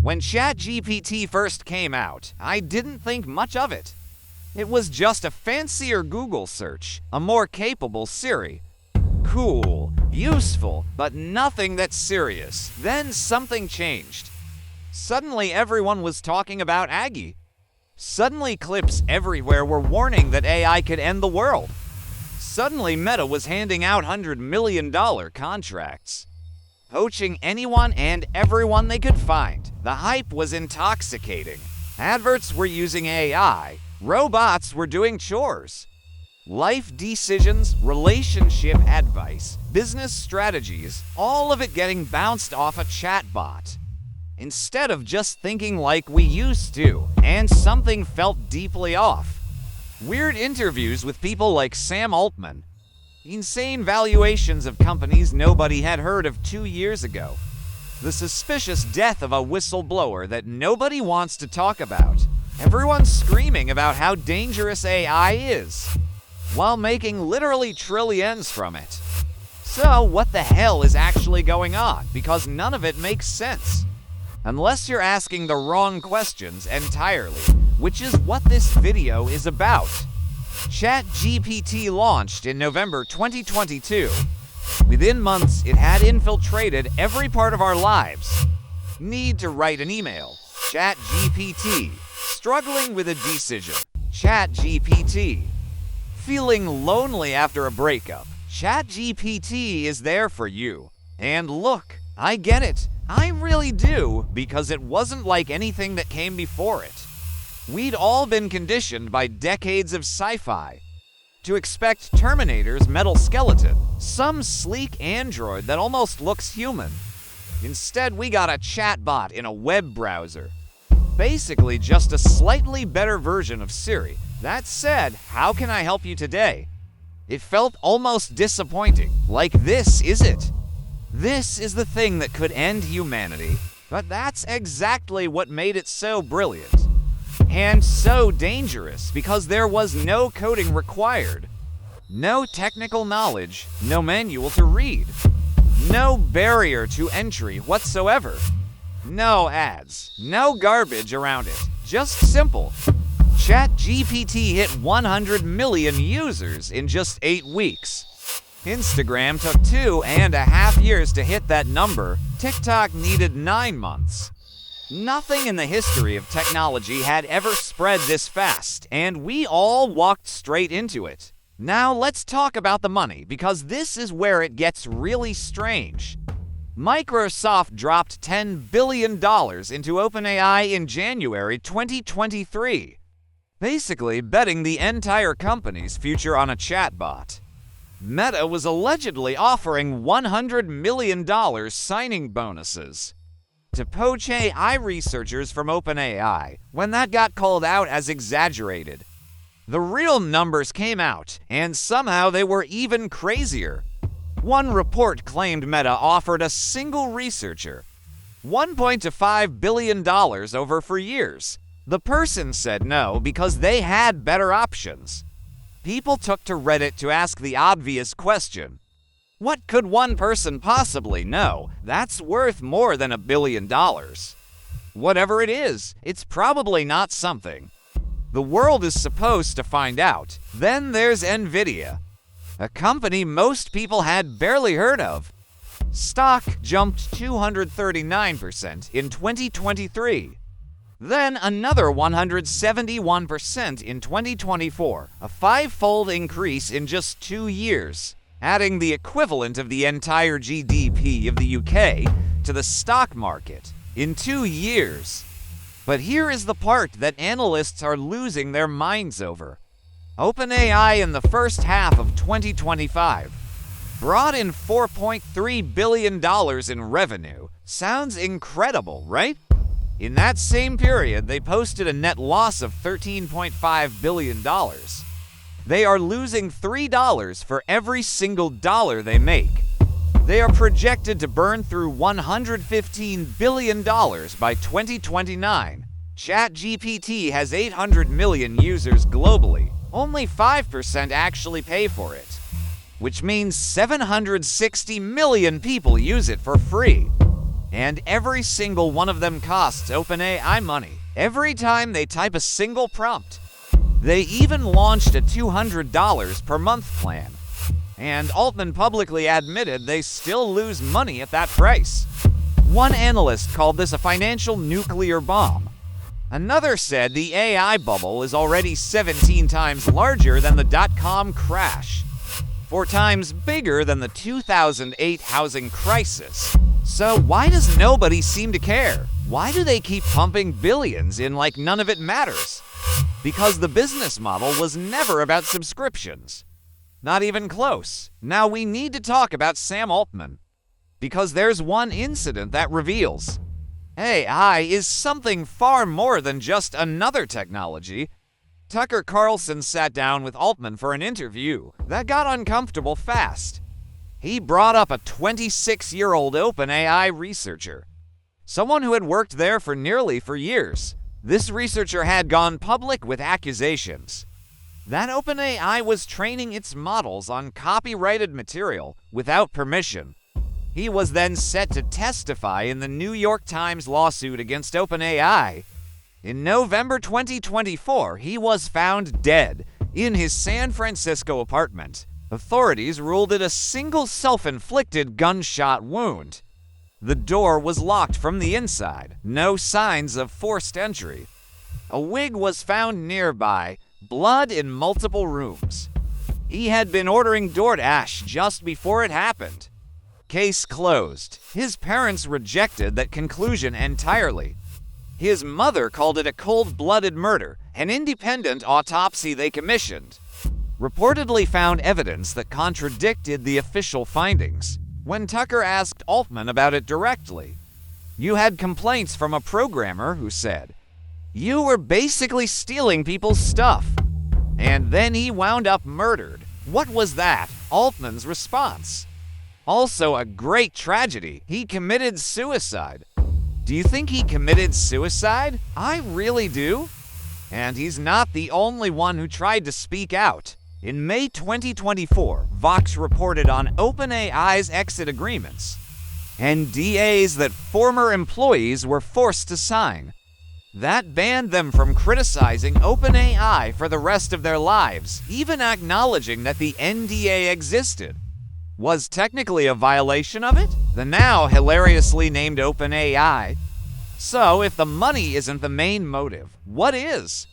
When ChatGPT first came out, I didn't think much of it. It was just a fancier Google search, a more capable Siri. Cool, useful, but nothing that's serious. Then something changed. Suddenly everyone was talking about Aggie. Suddenly clips everywhere were warning that AI could end the world. Suddenly Meta was handing out $100 million contracts, poaching anyone and everyone they could find. The hype was intoxicating. Adverts were using AI. Robots were doing chores. Life decisions, relationship advice, business strategies, all of it getting bounced off a chatbot. Instead of just thinking like we used to, and something felt deeply off. Weird interviews with people like Sam Altman. Insane valuations of companies nobody had heard of 2 years ago. The suspicious death of a whistleblower that nobody wants to talk about. Everyone's screaming about how dangerous AI is, while making literally trillions from it. So what the hell is actually going on? Because none of it makes sense. Unless you're asking the wrong questions entirely, which is what this video is about. ChatGPT launched in November 2022. Within months, it had infiltrated every part of our lives. Need to write an email. ChatGPT. Struggling with a decision. ChatGPT. Feeling lonely after a breakup. ChatGPT is there for you. And look, I get it. I really do, because it wasn't like anything that came before it. We'd all been conditioned by decades of sci-fi to expect Terminator's metal skeleton, some sleek android that almost looks human. Instead, we got a chatbot in a web browser. Basically, just a slightly better version of Siri. That said, how can I help you today? It felt almost disappointing, like this is it. This is the thing that could end humanity, but that's exactly what made it so brilliant. And so dangerous, because there was no coding required. No technical knowledge, no manual to read. No barrier to entry whatsoever. No ads, no garbage around it, just simple. ChatGPT hit 100 million users in just 8 weeks. Instagram took 2.5 years to hit that number. TikTok needed 9 months. Nothing in the history of technology had ever spread this fast, and we all walked straight into it. Now let's talk about the money, because this is where it gets really strange. Microsoft dropped $10 billion into OpenAI in January 2023, basically betting the entire company's future on a chatbot. Meta was allegedly offering $100 million signing bonuses to poach AI researchers from OpenAI when that got called out as exaggerated. The real numbers came out, and somehow they were even crazier. One report claimed Meta offered a single researcher $1.25 billion over for years. The person said no because they had better options. People took to Reddit to ask the obvious question. What could one person possibly know that's worth more than $1 billion? Whatever it is, it's probably not something the world is supposed to find out. Then there's Nvidia, a company most people had barely heard of. Stock jumped 239% in 2023. Then another 171% in 2024, a 5-fold increase in just 2 years, adding the equivalent of the entire GDP of the UK to the stock market in 2 years. But here is the part that analysts are losing their minds over. OpenAI in the first half of 2025 brought in $4.3 billion in revenue. Sounds incredible, right? In that same period, they posted a net loss of $13.5 billion. They are losing $3 for every single dollar they make. They are projected to burn through $115 billion by 2029. ChatGPT has 800 million users globally. Only 5% actually pay for it, which means 760 million people use it for free. And every single one of them costs OpenAI money every time they type a single prompt. They even launched a $200 per month plan. And Altman publicly admitted they still lose money at that price. One analyst called this a financial nuclear bomb. Another said the AI bubble is already 17 times larger than the dot-com crash, 4 times bigger than the 2008 housing crisis. So why does nobody seem to care? Why do they keep pumping billions in like none of it matters? Because the business model was never about subscriptions. Not even close. Now we need to talk about Sam Altman, because there's one incident that reveals AI is something far more than just another technology. Tucker Carlson sat down with Altman for an interview that got uncomfortable fast. He brought up a 26-year-old OpenAI researcher, someone who had worked there for years. This researcher had gone public with accusations that OpenAI was training its models on copyrighted material without permission. He was then set to testify in the New York Times lawsuit against OpenAI. In November 2024, he was found dead in his San Francisco apartment. Authorities ruled it a single self-inflicted gunshot wound. The door was locked from the inside, no signs of forced entry. A wig was found nearby, blood in multiple rooms. He had been ordering DoorDash just before it happened. Case closed. His parents rejected that conclusion entirely. His mother called it a cold-blooded murder. An independent autopsy they commissioned reportedly found evidence that contradicted the official findings. When Tucker asked Altman about it directly, "You had complaints from a programmer who said, 'You were basically stealing people's stuff.' And then he wound up murdered. What was that?" Altman's response. Also a great tragedy. He committed suicide. Do you think he committed suicide? I really do. And he's not the only one who tried to speak out. In May 2024, Vox reported on OpenAI's exit agreements, NDAs that former employees were forced to sign. That banned them from criticizing OpenAI for the rest of their lives, even acknowledging that the NDA existed. Was technically a violation of it? The now hilariously named OpenAI. So, if the money isn't the main motive, what is?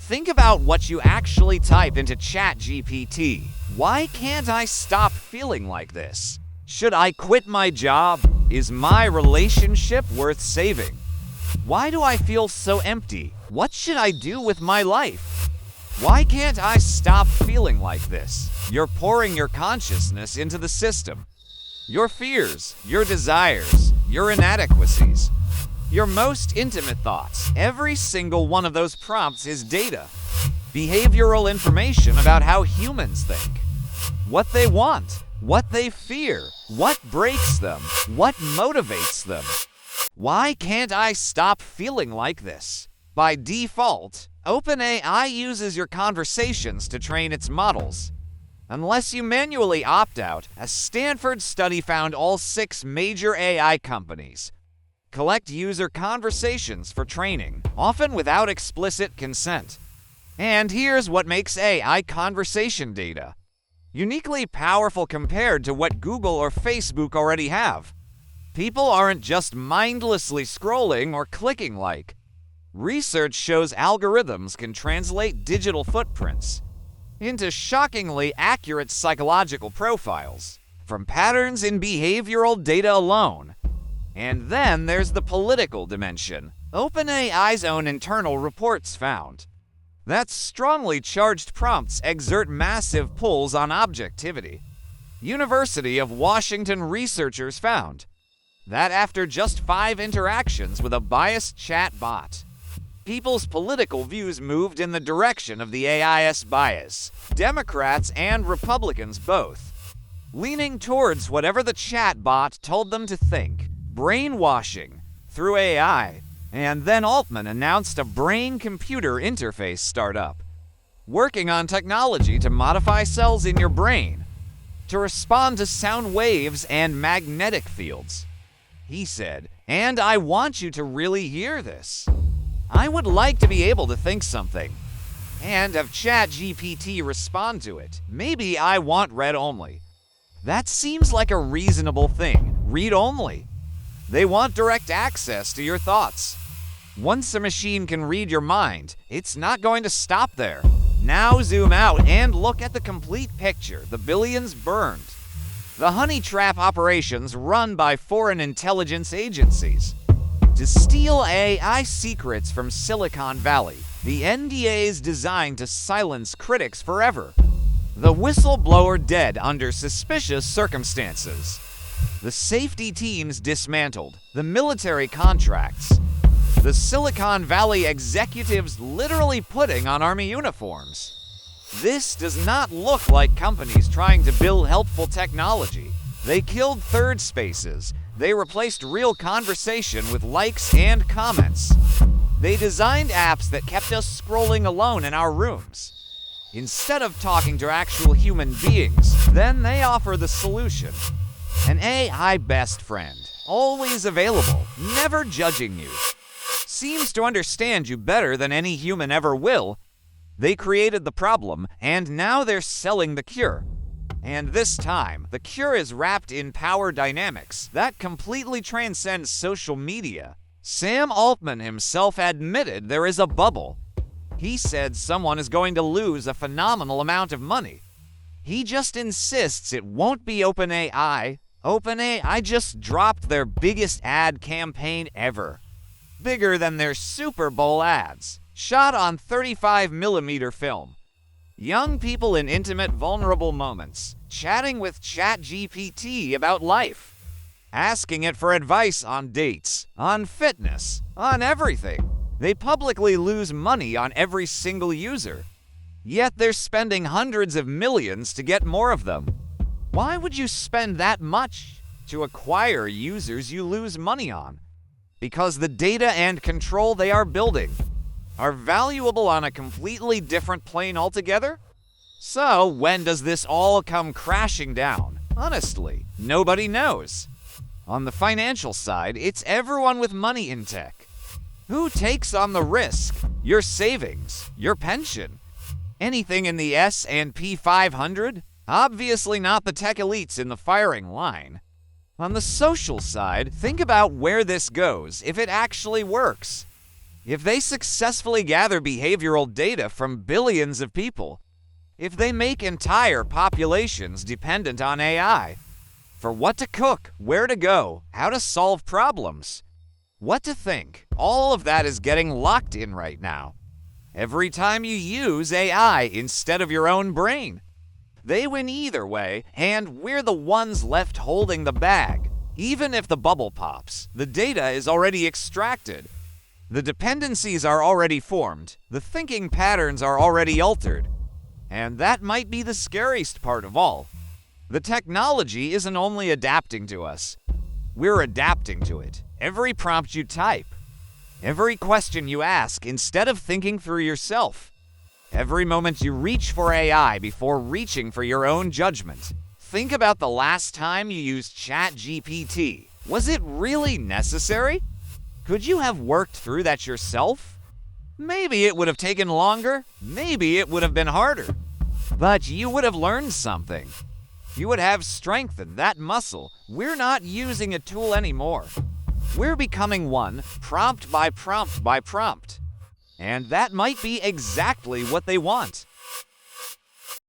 Think about what you actually type into ChatGPT. Why can't I stop feeling like this? Should I quit my job? Is my relationship worth saving? Why do I feel so empty? What should I do with my life? Why can't I stop feeling like this? You're pouring your consciousness into the system. Your fears, your desires, your inadequacies, your most intimate thoughts. Every single one of those prompts is data. Behavioral information about how humans think. What they want, what they fear, what breaks them, what motivates them. Why can't I stop feeling like this? By default, OpenAI uses your conversations to train its models. Unless you manually opt out, a Stanford study found all 6 major AI companies collect user conversations for training, often without explicit consent. And here's what makes AI conversation data uniquely powerful compared to what Google or Facebook already have. People aren't just mindlessly scrolling or clicking like. Research shows algorithms can translate digital footprints into shockingly accurate psychological profiles from patterns in behavioral data alone. And then there's the political dimension. OpenAI's own internal reports found that strongly charged prompts exert massive pulls on objectivity. University of Washington researchers found that after just 5 interactions with a biased chat bot, people's political views moved in the direction of the AI's bias. Democrats and Republicans both leaning towards whatever the chat bot told them to think. Brainwashing through AI. And then Altman announced a brain-computer interface startup working on technology to modify cells in your brain to respond to sound waves and magnetic fields. He said, And I want you to really hear this. I would like to be able to think something and have ChatGPT respond to it. Maybe I want read only. That seems like a reasonable thing. Read only. They want direct access to your thoughts. Once a machine can read your mind, it's not going to stop there. Now zoom out and look at the complete picture, the billions burned. The honey trap operations run by foreign intelligence agencies. To steal AI secrets from Silicon Valley, the NDA's designed to silence critics forever. The whistleblower dead under suspicious circumstances. The safety teams dismantled. The military contracts. The Silicon Valley executives literally putting on army uniforms. This does not look like companies trying to build helpful technology. They killed third spaces. They replaced real conversation with likes and comments. They designed apps that kept us scrolling alone in our rooms. Instead of talking to actual human beings, then they offer the solution. An AI best friend, always available, never judging you. Seems to understand you better than any human ever will. They created the problem, and now they're selling the cure. And this time, the cure is wrapped in power dynamics that completely transcends social media. Sam Altman himself admitted there is a bubble. He said someone is going to lose a phenomenal amount of money. He just insists it won't be OpenAI. OpenAI just dropped their biggest ad campaign ever. Bigger than their Super Bowl ads. Shot on 35mm film. Young people in intimate, vulnerable moments, chatting with ChatGPT about life, asking it for advice on dates, on fitness, on everything. They publicly lose money on every single user, yet they're spending hundreds of millions to get more of them. Why would you spend that much to acquire users you lose money on? Because the data and control they are building are valuable on a completely different plane altogether? So, when does this all come crashing down? Honestly, nobody knows. On the financial side, it's everyone with money in tech. Who takes on the risk? Your savings, your pension, anything in the S&P 500? Obviously not the tech elites in the firing line. On the social side, think about where this goes if it actually works. If they successfully gather behavioral data from billions of people, if they make entire populations dependent on AI, for what to cook, where to go, how to solve problems, what to think, all of that is getting locked in right now. Every time you use AI instead of your own brain. They win either way, and we're the ones left holding the bag. Even if the bubble pops, the data is already extracted. The dependencies are already formed. The thinking patterns are already altered. And that might be the scariest part of all. The technology isn't only adapting to us. We're adapting to it. Every prompt you type, every question you ask instead of thinking through yourself, every moment you reach for AI before reaching for your own judgment. Think about the last time you used ChatGPT. Was it really necessary? Could you have worked through that yourself? Maybe it would have taken longer. Maybe it would have been harder. But you would have learned something. You would have strengthened that muscle. We're not using a tool anymore. We're becoming one, prompt by prompt by prompt. And that might be exactly what they want.